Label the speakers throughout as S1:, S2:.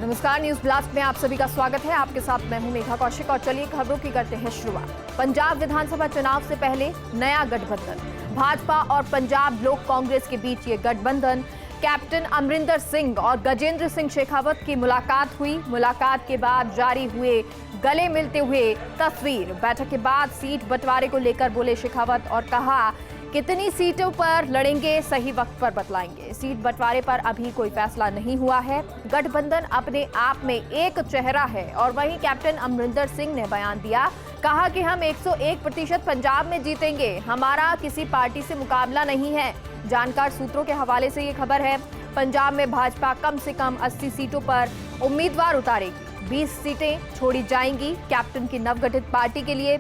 S1: नमस्कार, news blast में आप सभी का स्वागत है। आपके साथ मैं हूं मेघा कौशिक और चलिए खबरों की करते हैं शुरुआत। पंजाब विधानसभा चुनाव से पहले नया गठबंधन, भाजपा और पंजाब लोक कांग्रेस के बीच ये गठबंधन। कैप्टन अमरिंदर सिंह और गजेंद्र सिंह शेखावत की मुलाकात हुई। मुलाकात के बाद जारी हुए गले मिलते हुए तस्वीर। बैठक के बाद सीट बंटवारे को लेकर बोले शेखावत और कहा, कितनी सीटों पर लड़ेंगे सही वक्त पर बतलाएंगे। सीट बंटवारे पर अभी कोई फैसला नहीं हुआ है। गठबंधन अपने आप में एक चेहरा है। और वहीं कैप्टन अमरिंदर सिंह ने बयान दिया, कहा कि हम 101% पंजाब में जीतेंगे, हमारा किसी पार्टी से मुकाबला नहीं है। जानकार सूत्रों के हवाले से ये खबर है, पंजाब में भाजपा कम से कम 80 सीटों पर उम्मीदवार उतारेगी। 20 सीटें छोड़ी जाएंगी कैप्टन की नवगठित पार्टी के लिए।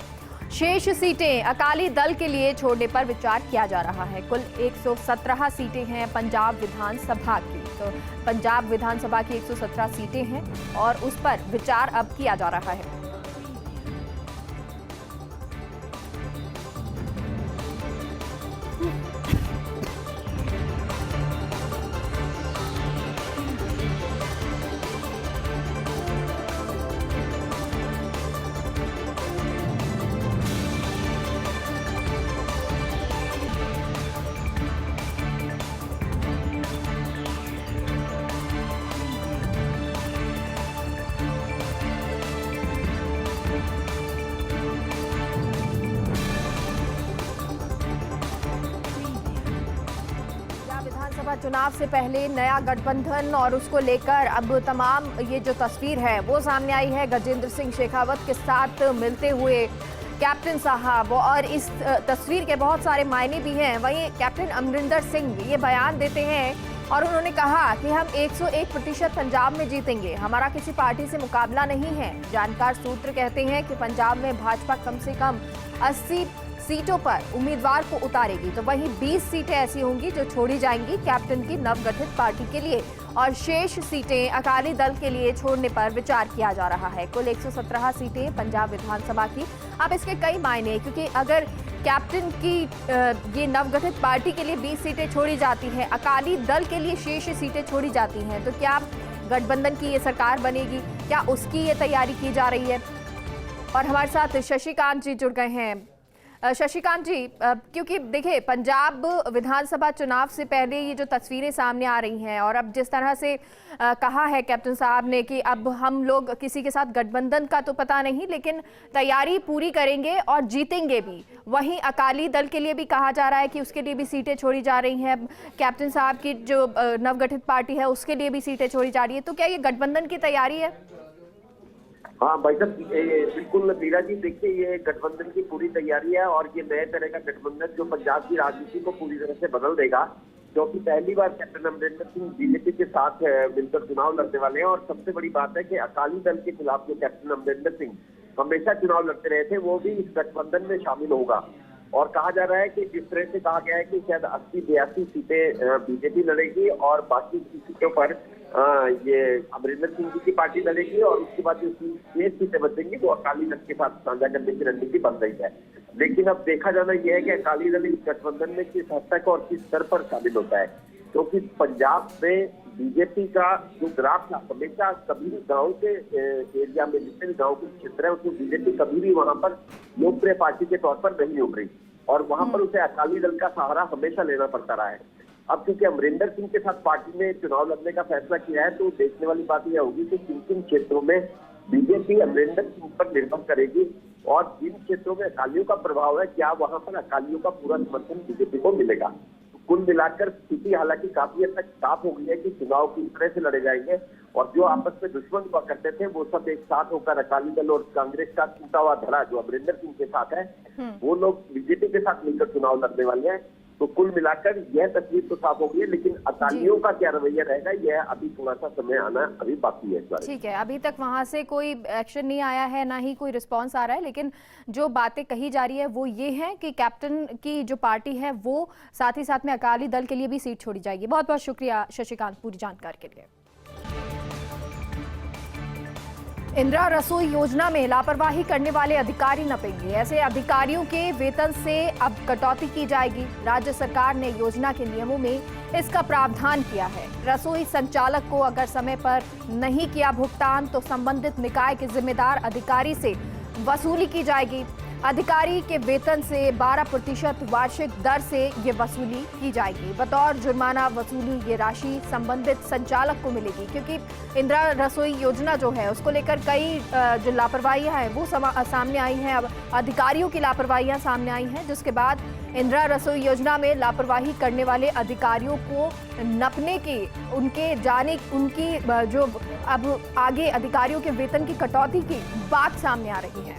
S1: शेष सीटें अकाली दल के लिए छोड़ने पर विचार किया जा रहा है। कुल 117 सीटें हैं पंजाब विधानसभा की। तो पंजाब विधानसभा की 117 सीटें हैं और उस पर विचार अब किया जा रहा है। विधानसभा चुनाव से पहले नया गठबंधन और उसको लेकर अब तमाम ये जो तस्वीर है वो सामने आई है। गजेंद्र सिंह शेखावत के साथ मिलते हुए कैप्टन साहब, और इस तस्वीर के बहुत सारे मायने भी हैं। वहीं कैप्टन अमरिंदर सिंह ये बयान देते हैं और उन्होंने कहा कि हम 101% पंजाब में जीतेंगे, हमारा किसी पार्टी से मुकाबला नहीं है। जानकार सूत्र कहते हैं कि पंजाब में भाजपा कम से कम 80 सीटों पर उम्मीदवार को उतारेगी, तो वहीं 20 सीटें ऐसी होंगी जो छोड़ी जाएंगी कैप्टन की नवगठित पार्टी के लिए और शेष सीटें अकाली दल के लिए छोड़ने पर विचार किया जा रहा है। कुल 117 सीटें पंजाब विधानसभा की। अब इसके कई मायने, क्योंकि अगर कैप्टन की ये नवगठित पार्टी के लिए 20 सीटें छोड़ी जाती हैं, अकाली दल के लिए शेष सीटें छोड़ी जाती हैं, तो क्या गठबंधन की ये सरकार बनेगी? क्या उसकी ये तैयारी की जा रही है? और हमारे साथ शशिकांत जी जुड़ गए हैं। शशिकांत जी, क्योंकि देखिए पंजाब विधानसभा चुनाव से पहले ये जो तस्वीरें सामने आ रही हैं और अब जिस तरह से कहा है कैप्टन साहब ने कि अब हम लोग किसी के साथ गठबंधन का तो पता नहीं, लेकिन तैयारी पूरी करेंगे और जीतेंगे भी। वहीं अकाली दल के लिए भी कहा जा रहा है कि उसके लिए भी सीटें छोड़ी जा रही हैं। कैप्टन साहब की जो नवगठित पार्टी है उसके लिए भी सीटें छोड़ी जा रही है। तो क्या ये गठबंधन की तैयारी है?
S2: हाँ भाई साहब, बिल्कुल मीरा जी, देखिए ये गठबंधन की पूरी तैयारी है और ये नए तरह का गठबंधन जो पंजाब की राजनीति को पूरी तरह से बदल देगा, क्योंकि पहली बार कैप्टन अमरिंदर सिंह बीजेपी के साथ मिलकर चुनाव लड़ने वाले हैं। और सबसे बड़ी बात है कि अकाली दल के खिलाफ जो कैप्टन अमरिंदर सिंह हमेशा चुनाव लड़ते रहे थे, वो भी इस गठबंधन में शामिल होगा। और कहा जा रहा है कि जिस तरह से कहा गया है कि शायद 80-82 सीटें बीजेपी लड़ेगी और बाकी सीटों पर ये अमरिंदर सिंह जी की पार्टी लड़ेगी और उसके बाद जो 6 सीटें बचेंगी वो अकाली दल के साथ साझा करने की रणनीति बन रही है। लेकिन अब देखा जाना यह है कि अकाली दल इस गठबंधन में किस हद तक और किस स्तर पर शामिल होता है, क्योंकि पंजाब में बीजेपी का जो ग्राफ था, हमेशा कभी भी गाँव के एरिया में जितने भी गाँव के क्षेत्र है उसमें बीजेपी कभी भी वहां पर लोकप्रिय पार्टी के तौर पर नहीं उभरी और वहां पर उसे अकाली दल का सहारा हमेशा लेना पड़ता रहा है। अब क्योंकि अमरिंदर सिंह के साथ पार्टी ने चुनाव लड़ने का फैसला किया है, तो देखने वाली बात यह होगी कि किन किन क्षेत्रों में बीजेपी अमरिंदर सिंह पर निर्भर करेगी और जिन क्षेत्रों में अकालियों का प्रभाव है, क्या वहां पर अकालियों का पूरा समर्थन बीजेपी को मिलेगा। तो कुल मिलाकर स्थिति हालांकि काफी हद तक साफ हो गई है कि चुनाव किस तरह से लड़े जाएंगे और जो आपस में दुश्मन हुआ करते थे वो सब एक साथ होकर अकाली दल और कांग्रेस का टूटा हुआ धड़ा जो अमरिंदर सिंह के साथ है, वो लोग बीजेपी के साथ मिलकर चुनाव लड़ने वाले हैं। तो कुल मिलाकर यह तस्वीर तो साफ हो गई है, लेकिन अकालियों का क्या रवैया रहेगा यह अभी थोड़ा सा समय आना अभी बाकी है।
S1: ठीक है, अभी तक वहां से कोई एक्शन नहीं आया है, ना ही कोई रिस्पांस आ रहा है, लेकिन जो बातें कही जा रही है वो ये है कि कैप्टन की जो पार्टी है वो साथ ही साथ में अकाली दल के लिए भी सीट छोड़ी जाएगी। बहुत बहुत शुक्रिया शशिकांत पूरी जानकारी के लिए। इंदिरा रसोई योजना में लापरवाही करने वाले अधिकारी नपेंगे। ऐसे अधिकारियों के वेतन से अब कटौती की जाएगी। राज्य सरकार ने योजना के नियमों में इसका प्रावधान किया है। रसोई संचालक को अगर समय पर नहीं किया भुगतान तो संबंधित निकाय के जिम्मेदार अधिकारी से वसूली की जाएगी। अधिकारी के वेतन से 12% वार्षिक दर से ये वसूली की जाएगी। बतौर जुर्माना वसूली ये राशि संबंधित संचालक को मिलेगी, क्योंकि इंदिरा रसोई योजना जो है उसको लेकर कई जो लापरवाहियां हैं वो सामने आई हैं। अब अधिकारियों की लापरवाहियां सामने आई हैं, जिसके बाद इंदिरा रसोई योजना में लापरवाही करने वाले अधिकारियों को नपने की, उनकी जो अब आगे अधिकारियों के वेतन की कटौती की बात सामने आ रही है।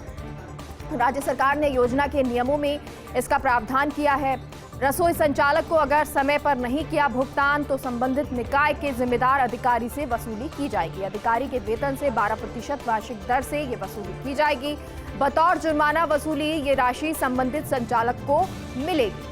S1: राज्य सरकार ने योजना के नियमों में इसका प्रावधान किया है। रसोई संचालक को अगर समय पर नहीं किया भुगतान तो संबंधित निकाय के जिम्मेदार अधिकारी से वसूली की जाएगी। अधिकारी के वेतन से 12% वार्षिक दर से ये वसूली की जाएगी। बतौर जुर्माना वसूली ये राशि संबंधित संचालक को मिलेगी।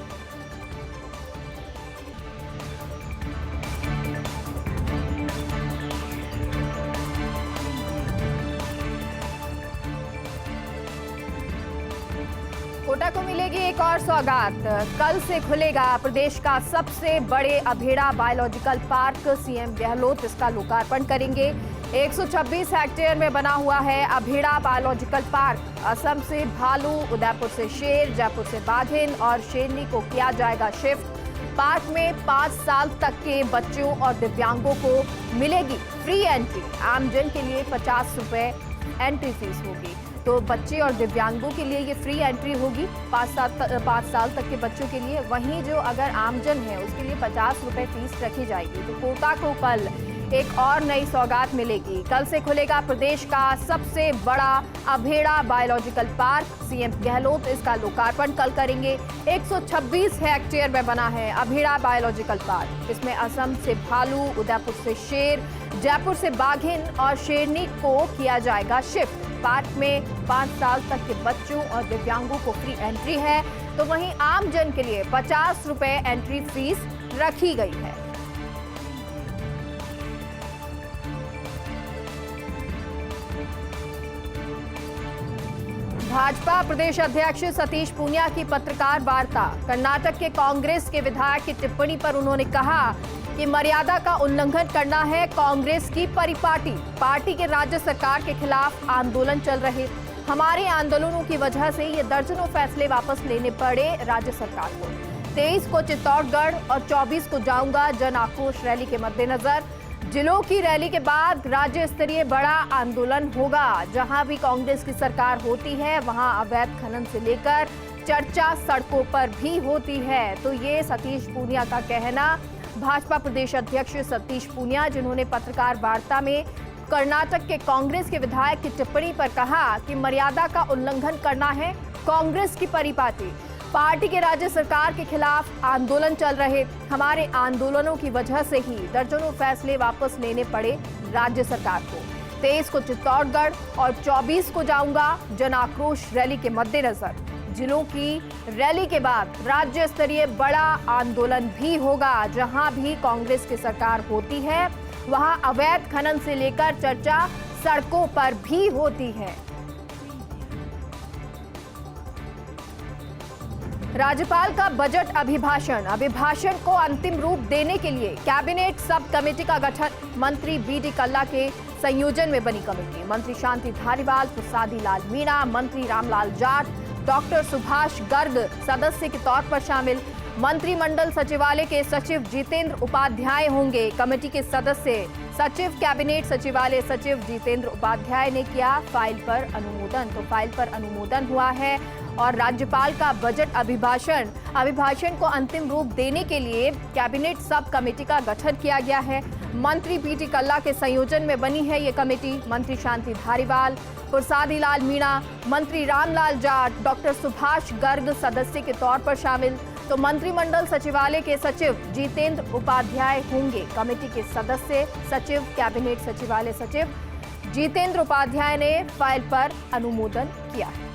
S1: कोटा को मिलेगी एक और सौगात। कल से खुलेगा प्रदेश का सबसे बड़े Abheda biological park. CM Gehlot इसका लोकार्पण करेंगे। 126 हेक्टेयर में बना हुआ है अभेड़ा बायोलॉजिकल पार्क। असम से भालू, उदयपुर से शेर, जयपुर से बाघिन और शेरनी को किया जाएगा शिफ्ट। पार्क में 5 साल तक के बच्चों और दिव्यांगों को मिलेगी फ्री एंट्री। आमजन के लिए 50 रुपए एंट्री फीस होगी। तो बच्चे और दिव्यांगों के लिए ये फ्री एंट्री होगी 5 साल तक के बच्चों के लिए। वहीं जो अगर आमजन है उसके लिए 50 रुपए फीस रखी जाएगी। तो कोटा को कल एक और नई सौगात मिलेगी। कल से खुलेगा प्रदेश का सबसे बड़ा Abheda biological park. CM Gehlot इसका लोकार्पण कल करेंगे। 126 हेक्टेयर में बना है अभेड़ा बायोलॉजिकल पार्क। इसमें असम से भालू, उदयपुर से शेर, जयपुर से बाघिन और शेरनी को किया जाएगा शिफ्ट। पार्क में 5 साल तक के बच्चों और दिव्यांगों को फ्री एंट्री है। तो वहीं आम जन के लिए 50 रुपए एंट्री फीस रखी गई है। भाजपा प्रदेश अध्यक्ष सतीश पूनिया की पत्रकार वार्ता। कर्नाटक के कांग्रेस के विधायक की टिप्पणी पर उन्होंने कहा कि मर्यादा का उल्लंघन करना है कांग्रेस की परिपाटी। पार्टी के राज्य सरकार के खिलाफ आंदोलन चल रहे। हमारे आंदोलनों की वजह से ये दर्जनों फैसले वापस लेने पड़े राज्य सरकार को। 23 को चित्तौड़गढ़ और 24 को जाऊंगा जन आक्रोश रैली के मद्देनजर जिलों की रैली के बाद राज्य स्तरीय बड़ा आंदोलन होगा। जहां भी कांग्रेस की सरकार होती है वहां अवैध खनन से लेकर चर्चा सड़कों पर भी होती है। तो ये सतीश पूनिया का कहना। भाजपा प्रदेश अध्यक्ष सतीश पूनिया, जिन्होंने पत्रकार वार्ता में कर्नाटक के कांग्रेस के विधायक की टिप्पणी पर कहा कि मर्यादा का उल्लंघन करना है कांग्रेस की परिपाटी। पार्टी के राज्य सरकार के खिलाफ आंदोलन चल रहे। हमारे आंदोलनों की वजह से ही दर्जनों फैसले वापस लेने पड़े राज्य सरकार को। 23 को चित्तौड़गढ़ और 24 को जाऊंगा जन आक्रोश रैली के मद्देनजर जिलों की रैली के बाद राज्य स्तरीय बड़ा आंदोलन भी होगा। जहां भी कांग्रेस की सरकार होती है वहां अवैध खनन से लेकर चर्चा सड़कों पर भी होती है। राज्यपाल का बजट अभिभाषण को अंतिम रूप देने के लिए कैबिनेट सब कमेटी का गठन। मंत्री बीडी कल्ला के संयोजन में बनी कमेटी। मंत्री शांति धारीवाल, प्रसादी लाल मीणा, मंत्री रामलाल जाट, डॉक्टर सुभाष गर्ग सदस्य के तौर पर शामिल। मंत्रिमंडल सचिवालय के सचिव जितेंद्र उपाध्याय होंगे कमेटी के सदस्य। सचिव कैबिनेट सचिवालय सचिव जितेंद्र उपाध्याय ने किया फाइल पर अनुमोदन। तो फाइल पर अनुमोदन हुआ है और राज्यपाल का बजट अभिभाषण को अंतिम रूप देने के लिए कैबिनेट सब कमेटी का गठन किया गया है। मंत्री बीडी कल्ला के संयोजन में बनी है ये कमेटी। मंत्री शांति धारीवाल, प्रसादी लाल मीणा, मंत्री रामलाल जाट, डॉक्टर सुभाष गर्ग सदस्य के तौर पर शामिल। तो मंत्रिमंडल सचिवालय के सचिव जितेंद्र उपाध्याय होंगे कमेटी के सदस्य। सचिव कैबिनेट सचिवालय सचिव जितेंद्र उपाध्याय ने फाइल पर अनुमोदन किया है।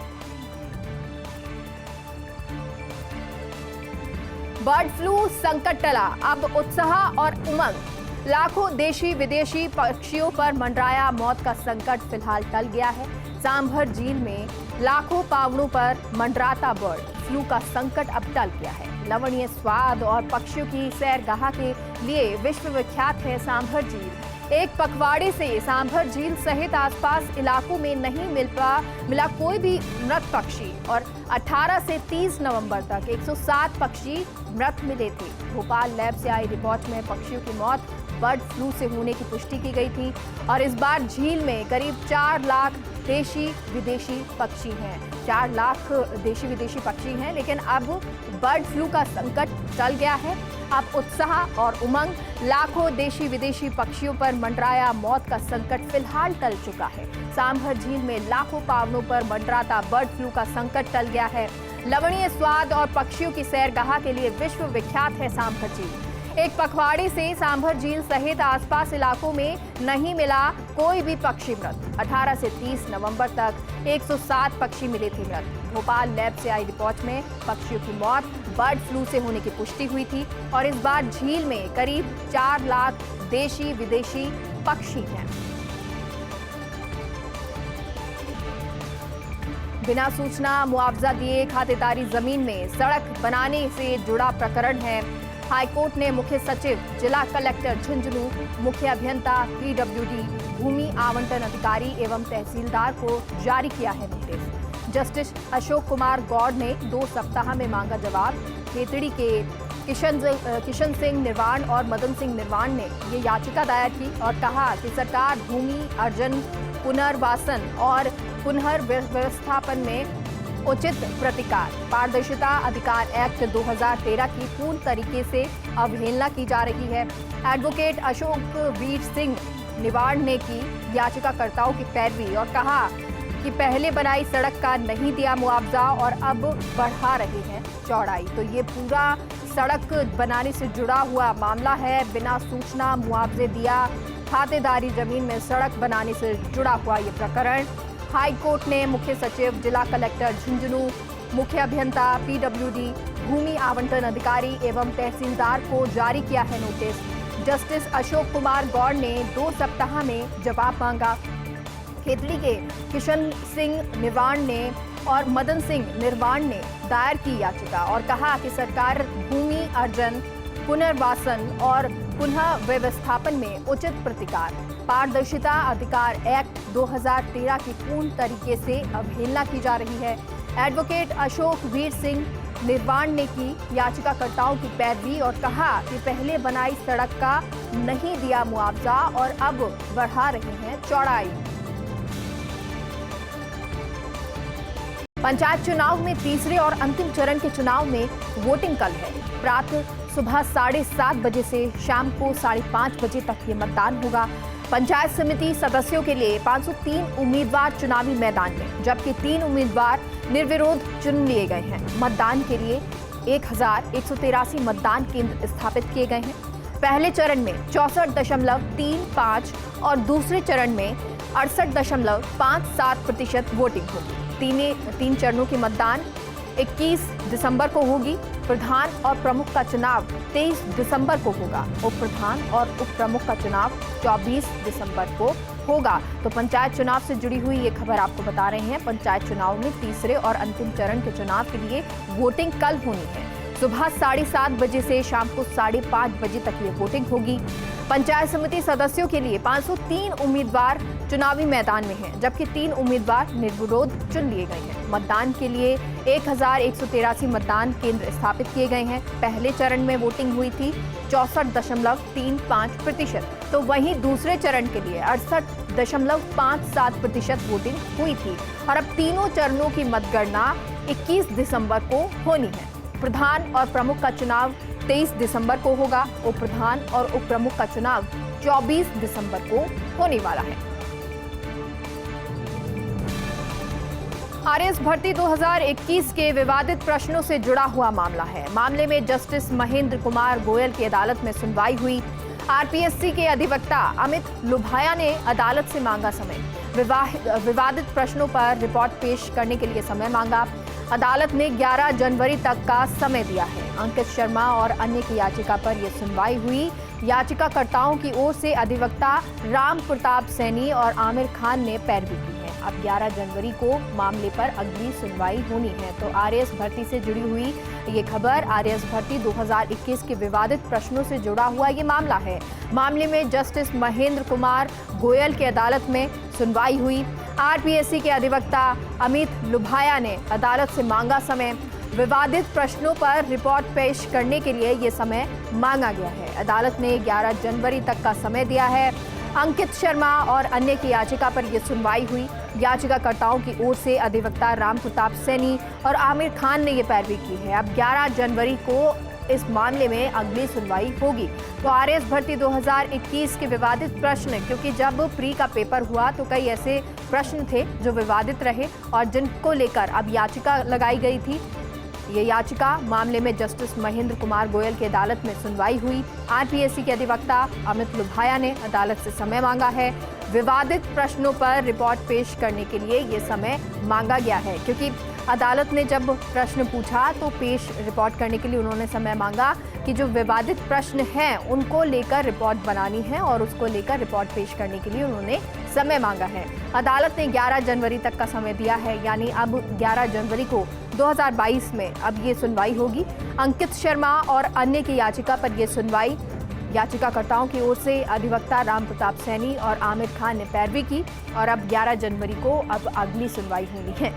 S1: बर्ड फ्लू संकट टला, अब उत्साह और उमंग। लाखों देशी विदेशी पक्षियों पर मंडराया मौत का संकट फिलहाल टल गया है। सांभर झील में लाखों पावड़ों पर मंडराता बर्ड फ्लू का संकट अब टल गया है। लवणीय स्वाद और पक्षियों की सैरगाह के लिए विश्व विख्यात है सांभर झील। एक पखवाड़े से सांभर झील सहित आसपास इलाकों में नहीं मिला कोई भी मृत पक्षी और 18 से 30 नवंबर तक 107 पक्षी मृत मिले थे। भोपाल लैब से आई रिपोर्ट में पक्षियों की मौत बर्ड फ्लू से होने की पुष्टि की गई थी और इस बार झील में करीब 4 लाख देशी विदेशी पक्षी हैं। 4 लाख देशी विदेशी पक्षी हैं, लेकिन अब बर्ड फ्लू का संकट टल गया है। अब उत्साह और उमंग, लाखों देशी विदेशी पक्षियों पर मंडराया मौत का संकट फिलहाल टल चुका है। सांभर झील में लाखों पावनों पर मंडराता बर्ड फ्लू का संकट टल गया है। लवणीय स्वाद और पक्षियों की सैरगाह के लिए विश्व विख्यात है सांभर झील। एक पखवाड़े से सांभर झील सहित आसपास इलाकों में नहीं मिला कोई भी पक्षी मृत। 18 से 30 नवंबर तक 107 पक्षी मिले थे मृत। भोपाल लैब से आई रिपोर्ट में पक्षियों की मौत बर्ड फ्लू से होने की पुष्टि हुई थी और इस बार झील में करीब 4 लाख देशी विदेशी पक्षी हैं। बिना सूचना मुआवजा दिए खातेदारी जमीन में सड़क बनाने से जुड़ा प्रकरण है। हाईकोर्ट ने मुख्य सचिव, जिला कलेक्टर झुंझुनू, मुख्य अभियंता पीडब्ल्यूडी, भूमि आवंटन अधिकारी एवं तहसीलदार को जारी किया है नोटिस। जस्टिस अशोक कुमार गौड़ ने 2 सप्ताह में मांगा जवाब। खेतड़ी के किशन सिंह निर्वाण और मदन सिंह निर्वाण ने ये याचिका दायर की और कहा कि सरकार भूमि अर्जन, पुनर्वासन और पुनर्व्यवस्थापन में उचित प्रतिकार, पारदर्शिता अधिकार एक्ट 2013 की पूर्ण तरीके से अवहेलना की जा रही है। एडवोकेट अशोक वीर सिंह निवाड़ ने की याचिकाकर्ताओं की पैरवी और कहा कि पहले बनाई सड़क का नहीं दिया मुआवजा और अब बढ़ा रहे हैं चौड़ाई। तो ये पूरा सड़क बनाने से जुड़ा हुआ मामला है। बिना सूचना मुआवजे दिया खातेदारी जमीन में सड़क बनाने से जुड़ा हुआ ये प्रकरण हाई कोर्ट ने मुख्य सचिव, जिला कलेक्टर झुंझुनू, मुख्य अभियंता पीडब्ल्यूडी, भूमि आवंटन अधिकारी एवं तहसीलदार को जारी किया है नोटिस। जस्टिस अशोक कुमार गौड़ ने 2 सप्ताह में जवाब मांगा। खेतड़ी के किशन सिंह निर्वाण ने और मदन सिंह निर्वाण ने दायर की याचिका और कहा कि सरकार भूमि अर्जन, पुनर्वासन और पुनः व्यवस्थापन में उचित प्रतिकार, पारदर्शिता अधिकार एक्ट 2013 की पूर्ण तरीके से अवहेलना की जा रही है। एडवोकेट अशोक वीर सिंह निर्वाण ने की याचिकाकर्ताओं की पैरवी और कहा कि पहले बनाई सड़क का नहीं दिया मुआवजा और अब बढ़ा रहे हैं चौड़ाई। पंचायत चुनाव में तीसरे और अंतिम चरण के चुनाव में वोटिंग कल है। प्रातः सुबह 7:30 बजे से शाम को 5:30 बजे तक ये मतदान होगा। पंचायत समिति सदस्यों के लिए 503 उम्मीदवार चुनावी मैदान में, जबकि 3 उम्मीदवार निर्विरोध चुन लिए गए हैं। मतदान के लिए 1183 मतदान केंद्र स्थापित किए गए हैं। पहले चरण में 64.35 और दूसरे चरण में 68.57% वोटिंग होगी। तीन चरणों की मतदान 21 दिसंबर को होगी। प्रधान और प्रमुख का चुनाव 23 दिसंबर को होगा। उप प्रधान और उप प्रमुख का चुनाव 24 दिसंबर को होगा। तो पंचायत चुनाव से जुड़ी हुई ये खबर आपको बता रहे हैं। पंचायत चुनाव में तीसरे और अंतिम चरण के चुनाव के लिए वोटिंग कल होनी है। सुबह 7:30 बजे से शाम को 5:30 बजे तक ये वोटिंग होगी। पंचायत समिति सदस्यों के लिए 503 उम्मीदवार चुनावी मैदान में हैं, जबकि 3 उम्मीदवार निर्विरोध चुन लिए गए हैं। मतदान के लिए 1183 मतदान केंद्र स्थापित किए गए हैं। पहले चरण में वोटिंग हुई थी 64.35%, तो वहीं दूसरे चरण के लिए 68.57% वोटिंग हुई थी। और अब तीनों चरणों की मतगणना 21 दिसंबर को होनी है। प्रधान और प्रमुख का चुनाव 23 दिसंबर को होगा। उप प्रधान और उप प्रमुख का चुनाव 24 दिसंबर को होने वाला है। आरएएस भर्ती 2021 के विवादित प्रश्नों से जुड़ा हुआ मामला है। मामले में जस्टिस महेंद्र कुमार गोयल की अदालत में सुनवाई हुई। आरपीएससी के अधिवक्ता अमित लुभाया ने अदालत से मांगा समय। विवादित प्रश्नों पर रिपोर्ट पेश करने के लिए समय मांगा। अदालत ने 11 जनवरी तक का समय दिया है। अंकित शर्मा और अन्य की याचिका पर यह सुनवाई हुई। याचिकाकर्ताओं की ओर से अधिवक्ता राम प्रताप सैनी और आमिर खान ने पैरवी की है। अब 11 जनवरी को मामले पर अगली सुनवाई होनी है। तो आरएएस भर्ती से जुड़ी हुई ये खबर, आरएएस भर्ती 2021 के विवादित प्रश्नों से जुड़ा हुआ ये मामला है। मामले में जस्टिस महेंद्र कुमार गोयल की अदालत में सुनवाई हुई। आरपीएससी के अधिवक्ता अमित लुभाया ने अदालत से मांगा समय। विवादित प्रश्नों पर रिपोर्ट पेश करने के लिए ये समय मांगा गया है। अदालत ने 11 जनवरी तक का समय दिया है। अंकित शर्मा और अन्य की याचिका पर यह सुनवाई हुई। याचिकाकर्ताओं की ओर से अधिवक्ता राम प्रताप सैनी और आमिर खान ने यह पैरवी की है। अब 11 जनवरी को इस मामले में अगली सुनवाई होगी। तो आरएएस भर्ती 2021 के विवादित प्रश्न, क्योंकि जब प्री का पेपर हुआ तो कई ऐसे प्रश्न थे जो विवादित रहे और जिनको लेकर अब याचिका लगाई गई थी। ये याचिका मामले में जस्टिस महेंद्र कुमार गोयल की अदालत में सुनवाई हुई। आरपीएससी के अधिवक्ता अमित लुभाया ने अदालत से समय मांगा है। विवादित प्रश्नों पर रिपोर्ट पेश करने के लिए ये समय मांगा गया है, क्योंकि अदालत ने जब प्रश्न पूछा तो पेश रिपोर्ट करने के लिए उन्होंने समय मांगा कि जो विवादित प्रश्न हैं उनको लेकर रिपोर्ट बनानी है और उसको लेकर रिपोर्ट पेश करने के लिए उन्होंने समय मांगा है। अदालत ने 11 जनवरी तक का समय दिया है, यानी अब 11 जनवरी को 2022 में अब ये सुनवाई होगी। अंकित शर्मा और अन्य की याचिका पर यह सुनवाई याचिकाकर्ताओं की ओर से अधिवक्ता राम प्रताप सैनी और आमिर खान ने पैरवी की और अब 11 जनवरी को अब अगली सुनवाई होनी है।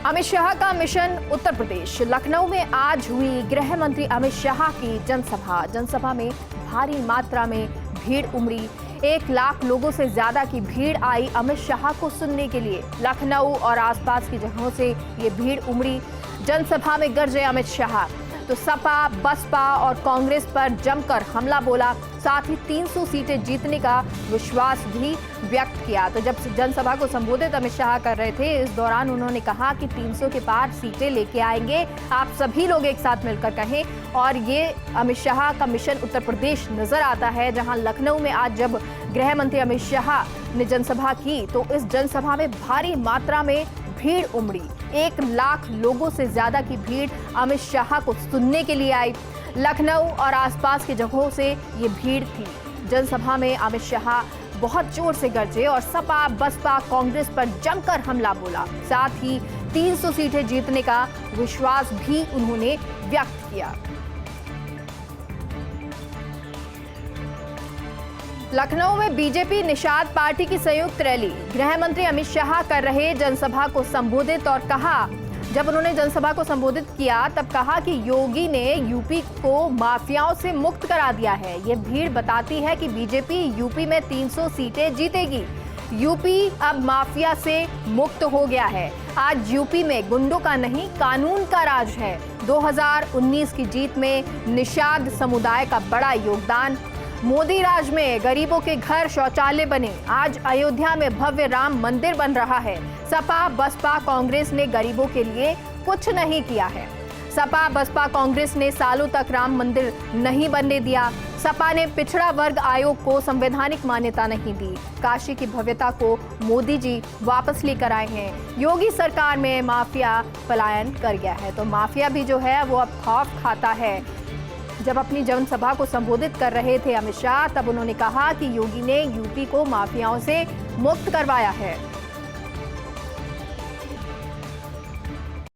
S1: अमित शाह का मिशन उत्तर प्रदेश। लखनऊ में आज हुई गृह मंत्री अमित शाह की जनसभा में भारी मात्रा में भीड़ उमड़ी। 1 लाख लोगों से ज्यादा की भीड़ आई अमित शाह को सुनने के लिए। लखनऊ और आसपास की जगहों से ये भीड़ उमड़ी। जनसभा में गरजे अमित शाह तो सपा, बसपा और कांग्रेस पर जमकर हमला बोला। साथ ही 300 सीटें जीतने का विश्वास भी व्यक्त किया। तो जब जनसभा को संबोधित अमित शाह कर रहे थे, इस दौरान उन्होंने कहा कि 300 के पार सीटें लेके आएंगे, आप सभी लोग एक साथ मिलकर कहें। और ये अमित शाह का मिशन उत्तर प्रदेश नजर आता है, जहां लखनऊ में आज जब गृह मंत्री अमित शाह ने जनसभा की तो इस जनसभा में भारी मात्रा में भीड़ उमड़ी। 1 लाख लोगों से ज्यादा की भीड़ अमित शाह को सुनने के लिए आई। लखनऊ और आसपास की जगहों से ये भीड़ थी। जनसभा में अमित शाह बहुत जोर से गरजे और सपा, बसपा, कांग्रेस पर जमकर हमला बोला। साथ ही 300 सीटें जीतने का विश्वास भी उन्होंने व्यक्त किया। लखनऊ में बीजेपी निषाद पार्टी की संयुक्त रैली। गृह मंत्री अमित शाह कर रहे जनसभा को संबोधित और कहा, जब उन्होंने जनसभा को संबोधित किया तब कहा कि योगी ने यूपी को माफियाओं से मुक्त करा दिया है। ये भीड़ बताती है कि बीजेपी यूपी में 300 सीटें जीतेगी। यूपी अब माफिया से मुक्त हो गया है। आज यूपी में गुंडों का नहीं, कानून का राज है। 2019 की जीत में निषाद समुदाय का बड़ा योगदान। मोदी राज में गरीबों के घर शौचालय बने। आज अयोध्या में भव्य राम मंदिर बन रहा है। सपा, बसपा, कांग्रेस ने गरीबों के लिए कुछ नहीं किया है। सपा, बसपा, कांग्रेस ने सालों तक राम मंदिर नहीं बनने दिया। सपा ने पिछड़ा वर्ग आयोग को संवैधानिक मान्यता नहीं दी। काशी की भव्यता को मोदी जी वापस लेकर आए हैं। योगी सरकार में माफिया पलायन कर गया है। तो माफिया भी जो है वो अब खौफ खाता है। जब अपनी जनसभा को संबोधित कर रहे थे अमित शाह, तब उन्होंने कहा कि योगी ने यूपी को माफियाओं से मुक्त करवाया है।